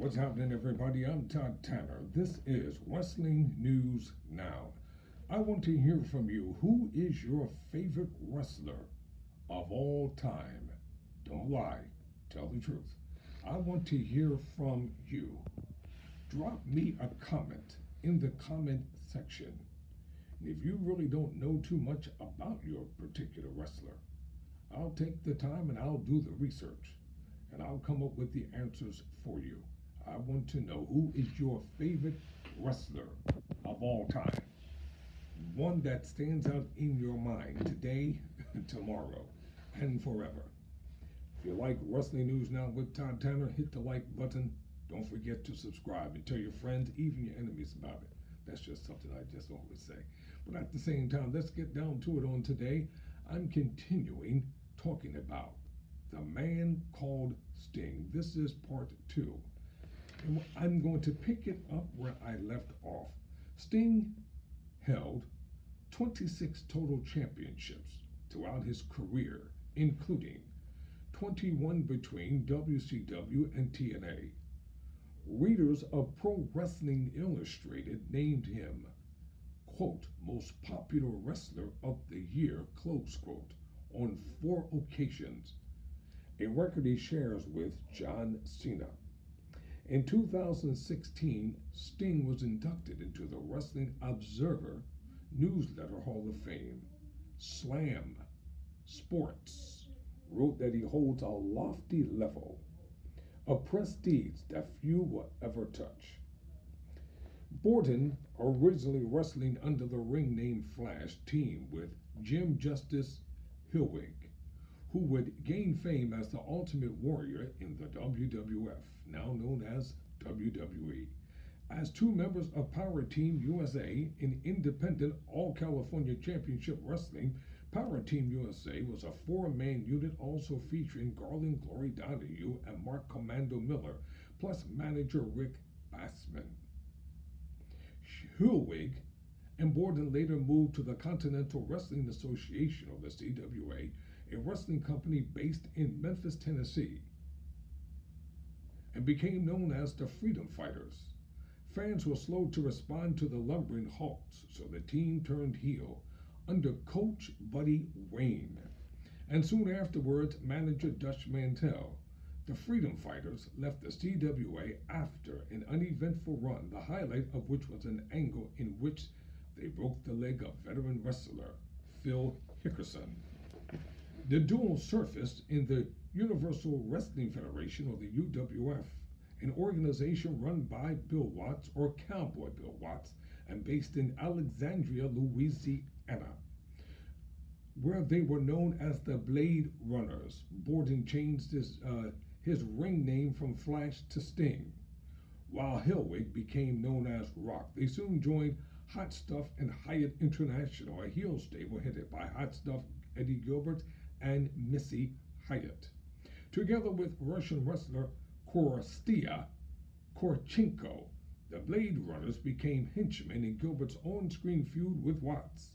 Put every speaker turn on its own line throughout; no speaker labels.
What's happening, everybody? I'm Todd Tanner. This is Wrestling News Now. I want to hear from you. Who is your favorite wrestler of all time? Don't lie. Tell the truth. I want to hear from you. Drop me a comment in the comment section. And if you really don't know too much about your particular wrestler, I'll take the time and I'll do the research and I'll come up with the answers for you. I want to know, who is your favorite wrestler of all time? One that stands out in your mind today, tomorrow, and forever. If you like Wrestling News Now with Todd Tanner, hit the like button. Don't forget to subscribe and tell your friends, even your enemies, about it. That's just something I just always say. But at the same time, let's get down to it on today. I'm continuing talking about the man called Sting. This is part 2. And I'm going to pick it up where I left off. Sting held 26 total championships throughout his career, including 21 between WCW and TNA. Readers of Pro Wrestling Illustrated named him, quote, most popular wrestler of the year, close quote, on 4 occasions, a record he shares with John Cena. In 2016, Sting was inducted into the Wrestling Observer Newsletter Hall of Fame. Slam Sports wrote that he holds a lofty level of prestige that few will ever touch. Borden, originally wrestling under the ring name Flash, teamed with Jim Justice Hillwig, who would gain fame as the Ultimate Warrior in the WWF, now known as WWE. As 2 members of Power Team USA in independent All-California Championship Wrestling, Power Team USA was a 4-man unit also featuring Garland Glory Donahue and Mark Commando Miller, plus manager Rick Bassman. Hillwig and Borden later moved to the Continental Wrestling Association, or the CWA, a wrestling company based in Memphis, Tennessee, and became known as the Freedom Fighters. Fans were slow to respond to the lumbering Hawks, so the team turned heel under coach Buddy Wayne, and soon afterwards manager Dutch Mantel. The Freedom Fighters left the CWA after an uneventful run, the highlight of which was an angle in which they broke the leg of veteran wrestler Phil Hickerson. The duo surfaced in the Universal Wrestling Federation, or the UWF, an organization run by Bill Watts, or Cowboy Bill Watts, and based in Alexandria, Louisiana, where they were known as the Blade Runners. Borden changed his ring name from Flash to Sting, while Hillwig became known as Rock. They soon joined Hot Stuff and Hyatt International, a heel stable headed by Hot Stuff Eddie Gilbert and Missy Hyatt. Together with Russian wrestler Korostia Korchenko, the Blade Runners became henchmen in Gilbert's on-screen feud with Watts.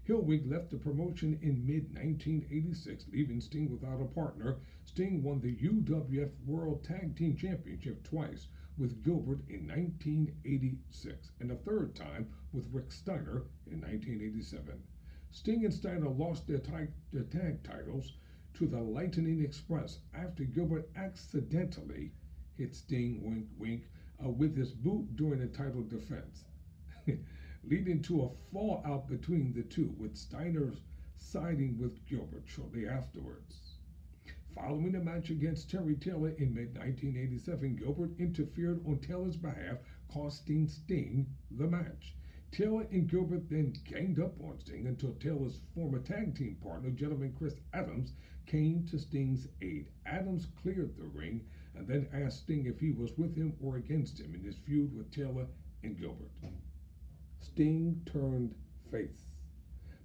Hillwig left the promotion in mid-1986, leaving Sting without a partner. Sting won the UWF World Tag Team Championship twice with Gilbert in 1986, and a third time with Rick Steiner in 1987. Sting and Steiner lost their tag titles to the Lightning Express after Gilbert accidentally hit Sting, wink wink, with his boot during a title defense, leading to a fallout between the two, with Steiner siding with Gilbert shortly afterwards. Following a match against Terry Taylor in mid-1987, Gilbert interfered on Taylor's behalf, costing Sting the match. Taylor and Gilbert then ganged up on Sting until Taylor's former tag team partner, gentleman Chris Adams, came to Sting's aid. Adams cleared the ring and then asked Sting if he was with him or against him in his feud with Taylor and Gilbert. Sting turned face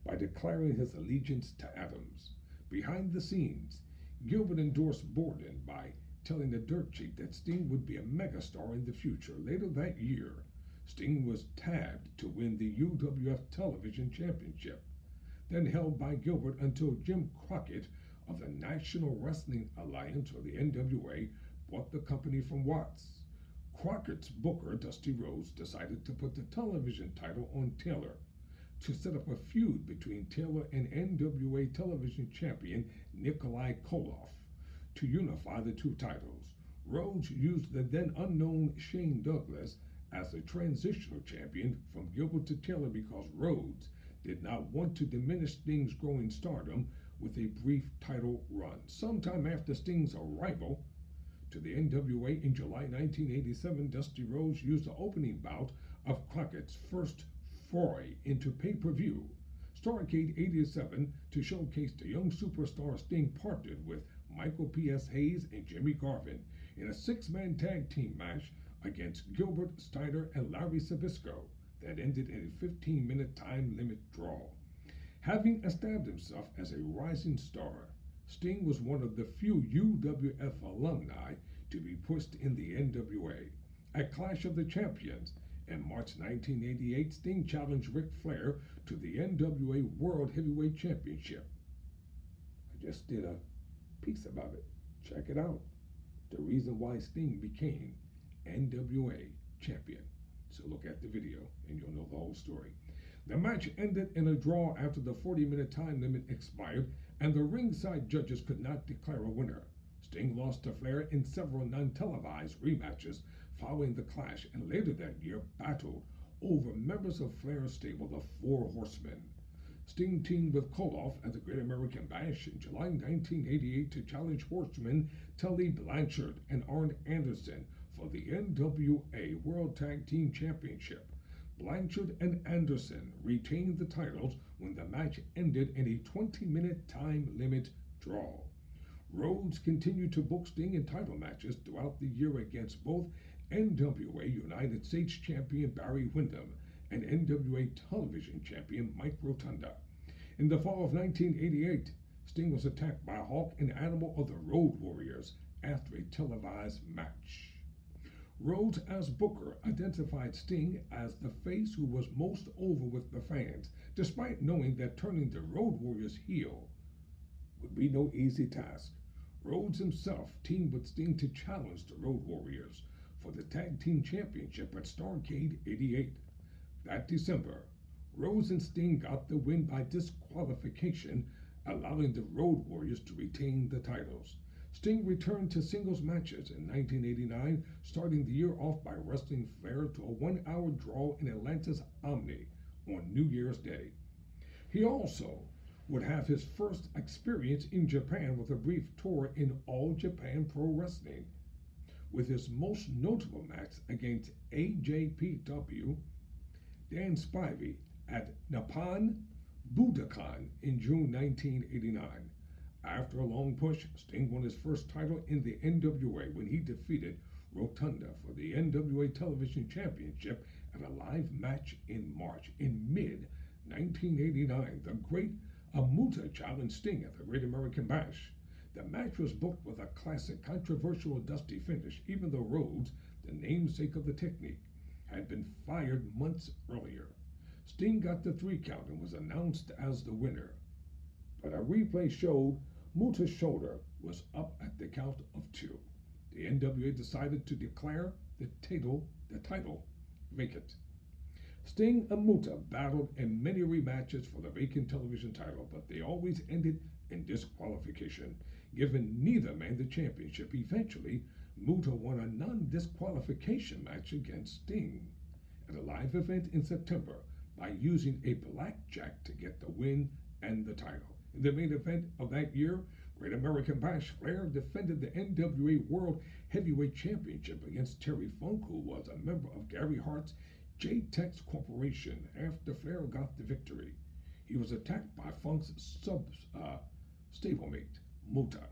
by declaring his allegiance to Adams. Behind the scenes, Gilbert endorsed Borden by telling the dirt sheet that Sting would be a megastar in the future. Later that year, Sting was tabbed to win the UWF Television Championship, then held by Gilbert until Jim Crockett of the National Wrestling Alliance, or the NWA, bought the company from Watts. Crockett's booker, Dusty Rhodes, decided to put the television title on Taylor to set up a feud between Taylor and NWA television champion Nikolai Koloff to unify the two titles. Rhodes used the then unknown Shane Douglas as a transitional champion from Gilbert to Taylor because Rhodes did not want to diminish Sting's growing stardom with a brief title run. Sometime after Sting's arrival to the NWA in July 1987, Dusty Rhodes used the opening bout of Crockett's first foray into pay-per-view, Starrcade 87, to showcase the young superstar Sting partnered with Michael P.S. Hayes and Jimmy Garvin in a six-man tag team match against Gilbert, Steiner, and Larry Sabisco that ended in a 15-minute time limit draw. Having established himself as a rising star, Sting was one of the few UWF alumni to be pushed in the NWA. At Clash of the Champions in March 1988, Sting challenged Ric Flair to the NWA World Heavyweight Championship. I just did a piece about it. Check it out. The reason why Sting became NWA champion. So look at the video and you'll know the whole story. The match ended in a draw after the 40-minute time limit expired and the ringside judges could not declare a winner. Sting lost to Flair in several non-televised rematches following the clash, and later that year battled over members of Flair's stable, the Four Horsemen. Sting teamed with Koloff at the Great American Bash in July 1988 to challenge Horsemen Tully Blanchard and Arn Anderson for the NWA World Tag Team Championship. Blanchard and Anderson retained the titles when the match ended in a 20-minute time limit draw. Rhodes continued to book Sting in title matches throughout the year against both NWA United States Champion Barry Windham and NWA Television Champion Mike Rotunda. In the fall of 1988, Sting was attacked by Hawk and Animal of the Road Warriors after a televised match. Rhodes, as booker, identified Sting as the face who was most over with the fans, despite knowing that turning the Road Warriors heel would be no easy task. Rhodes himself teamed with Sting to challenge the Road Warriors for the Tag Team Championship at Starrcade 88. That December, Rhodes and Sting got the win by disqualification, allowing the Road Warriors to retain the titles. Sting returned to singles matches in 1989, starting the year off by wrestling Flair to a one-hour draw in Atlanta's Omni on New Year's Day. He also would have his first experience in Japan with a brief tour in All Japan Pro Wrestling, with his most notable match against Pt.2 Dan Spivey at Nippon Budokan in June 1989. After a long push, Sting won his first title in the NWA when he defeated Rotunda for the NWA Television Championship at a live match in March. In mid-1989, the Great Amuta challenged Sting at the Great American Bash. The match was booked with a classic controversial dusty finish, even though Rhodes, the namesake of the technique, had been fired months earlier. Sting got the 3 count and was announced as the winner. But a replay showed Muta's shoulder was up at the count of 2. The NWA decided to declare the title vacant. Sting and Muta battled in many rematches for the vacant television title, but they always ended in disqualification, giving neither man the championship. Eventually, Muta won a non-disqualification match against Sting at a live event in September by using a blackjack to get the win and the title. In the main event of that year, Great American Bash, Flair defended the NWA World Heavyweight Championship against Terry Funk, who was a member of Gary Hart's J-Tex Corporation. After Flair got the victory, he was attacked by Funk's stablemate, Muta.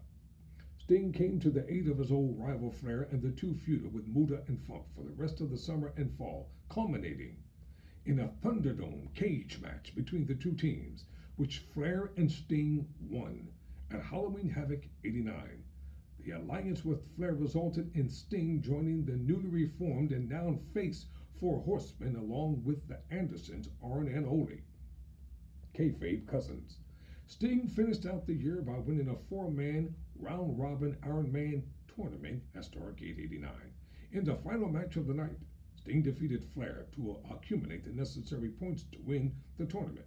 Sting came to the aid of his old rival Flair, and the two feuded with Muta and Funk for the rest of the summer and fall, culminating in a Thunderdome cage match between the two teams, which Flair and Sting won at Halloween Havoc 89. The alliance with Flair resulted in Sting joining the newly reformed and now face Four Horsemen along with the Andersons, Arn and Ole, kayfabe cousins. Sting finished out the year by winning a 4-man round-robin Iron Man tournament at Starrcade 89. In the final match of the night, Sting defeated Flair to accumulate the necessary points to win the tournament.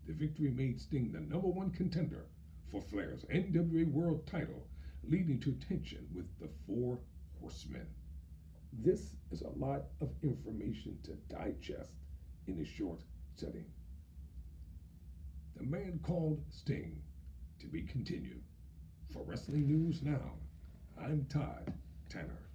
The victory made Sting the #1 contender for Flair's NWA World title, leading to tension with the Four Horsemen. This is a lot of information to digest in a short setting. The man called Sting, to be continued. For Wrestling News Now, I'm Todd Tanner.